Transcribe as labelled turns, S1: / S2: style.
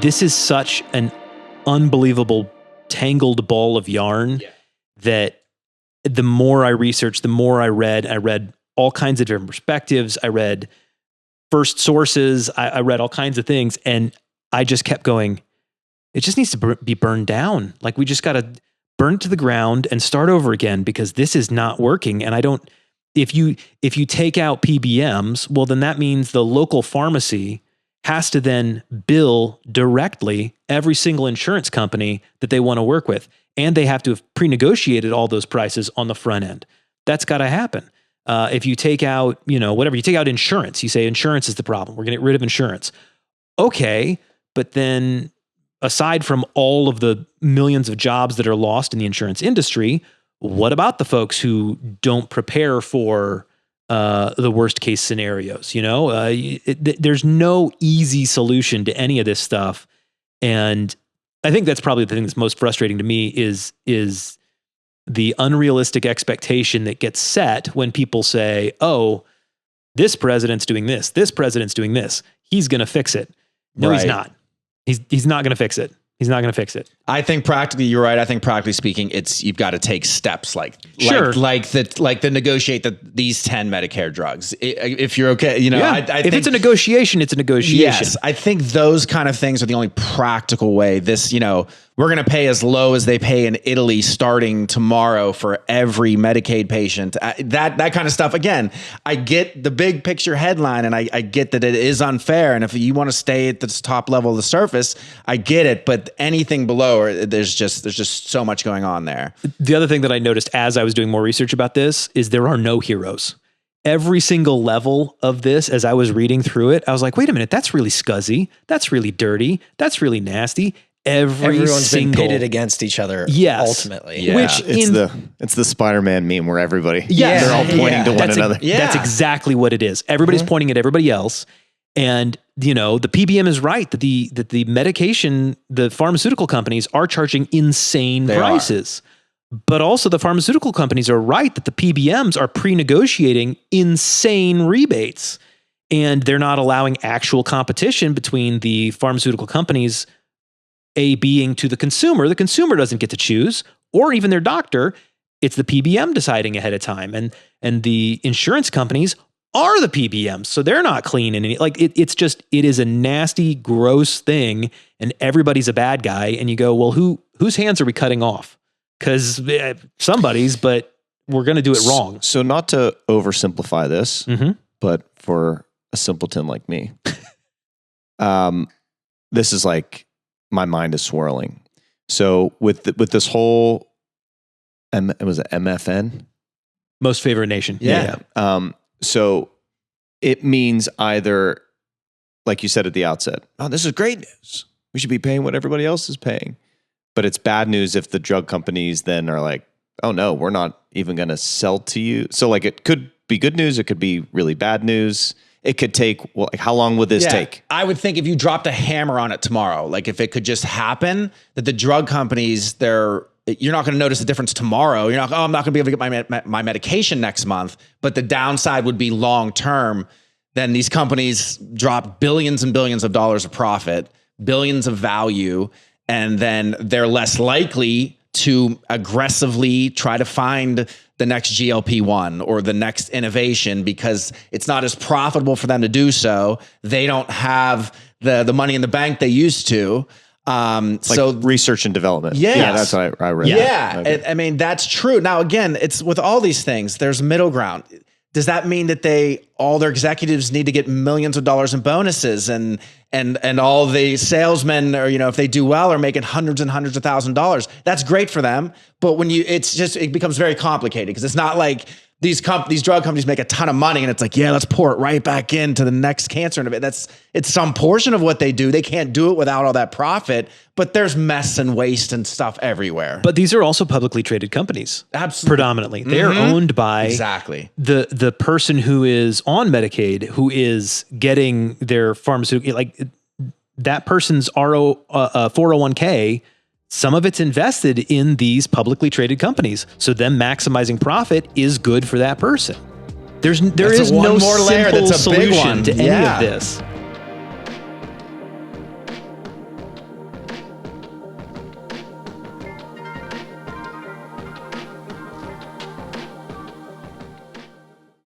S1: this is such an unbelievable tangled ball of yarn that the more I researched, the more I read all kinds of different perspectives. I read first sources. I read all kinds of things, and I just kept going, it just needs to be burned down. Like, we just got to burn it to the ground and start over again, because this is not working. And if you take out PBMs, well, then that means the local pharmacy has to then bill directly every single insurance company that they want to work with. And they have to have pre-negotiated all those prices on the front end. That's got to happen. If you take out, whatever, you take out insurance, you say insurance is the problem, we're going to get rid of insurance. Okay, but then aside from all of the millions of jobs that are lost in the insurance industry, what about the folks who don't prepare for the worst case scenarios? There's no easy solution to any of this stuff. And I think that's probably the thing that's most frustrating to me is the unrealistic expectation that gets set when people say, oh, this president's doing this. This president's doing this. He's going to fix it. No, He's not. He's not going to fix it. He's not going to fix it.
S2: I think practically, you're right. I think practically speaking, you've got to take steps like negotiate these 10 Medicare drugs. If you're okay, I
S1: if
S2: think
S1: it's a negotiation, it's a negotiation.
S2: Yes, I think those kind of things are the only practical way. We're going to pay as low as they pay in Italy starting tomorrow for every Medicaid patient. That kind of stuff. Again, I get the big picture headline, and I get that it is unfair. And if you want to stay at this top level of the surface, I get it. But anything below, there's just so much going on there.
S1: The other thing that I noticed as I was doing more research about this is there are no heroes. Every single level of this, as I was reading through it, I was like, wait a minute, that's really scuzzy. That's really dirty. That's really nasty.
S3: Everyone's been pitted against each other.
S1: Yes,
S3: ultimately.
S1: Yeah. Which
S4: it's the Spider-Man meme where everybody
S1: they're
S4: all pointing to one another.
S1: That's exactly what it is. Everybody's pointing at everybody else, and the PBM is right that the medication, the pharmaceutical companies are charging insane prices. But also the pharmaceutical companies are right that the PBMs are pre-negotiating insane rebates, and they're not allowing actual competition between the pharmaceutical companies. A being to the consumer doesn't get to choose, or even their doctor. It's the PBM deciding ahead of time, and the insurance companies are the PBMs, so they're not clean in any. It is a nasty, gross thing, and everybody's a bad guy. And you go, well, whose hands are we cutting off? Because somebody's, but we're going to do it wrong.
S4: So not to oversimplify this, but for a simpleton like me, this is like. My mind is swirling. So with this whole, was it MFN?
S1: Most favored nation.
S4: Yeah. So it means either, like you said at the outset, oh, this is great news. We should be paying what everybody else is paying. But it's bad news if the drug companies then are like, oh no, we're not even going to sell to you. So like it could be good news. It could be really bad news. It could take, how long would this take?
S2: I would think if you dropped a hammer on it tomorrow, like if it could just happen, that the drug companies, you're not going to notice the difference tomorrow. You're not, I'm not going to be able to get my medication next month. But the downside would be long term. Then these companies drop billions and billions of dollars of profit, billions of value, and then they're less likely to aggressively try to find the next GLP-1 or the next innovation because it's not as profitable for them to do so. They don't have the money in the bank they used to. So
S4: research and development.
S2: Yes.
S4: Yeah, that's what I read.
S2: Yeah. Okay. I mean, that's true. Now, again, it's with all these things, there's middle ground. Does that mean that all their executives need to get millions of dollars in bonuses and all the salesmen are, if they do well, are making hundreds and hundreds of $1,000s? That's great for them. But it becomes very complicated because it's not like these drug companies make a ton of money and it's like, yeah, let's pour it right back into the next cancer. And it's some portion of what they do. They can't do it without all that profit, but there's mess and waste and stuff everywhere.
S1: But these are also publicly traded companies.
S2: Absolutely.
S1: Predominantly. They're owned by the person who is on Medicaid, who is getting their pharmaceutical, like that person's 401k, some of it's invested in these publicly traded companies. So them maximizing profit is good for that person. There is no simple solution to any of this.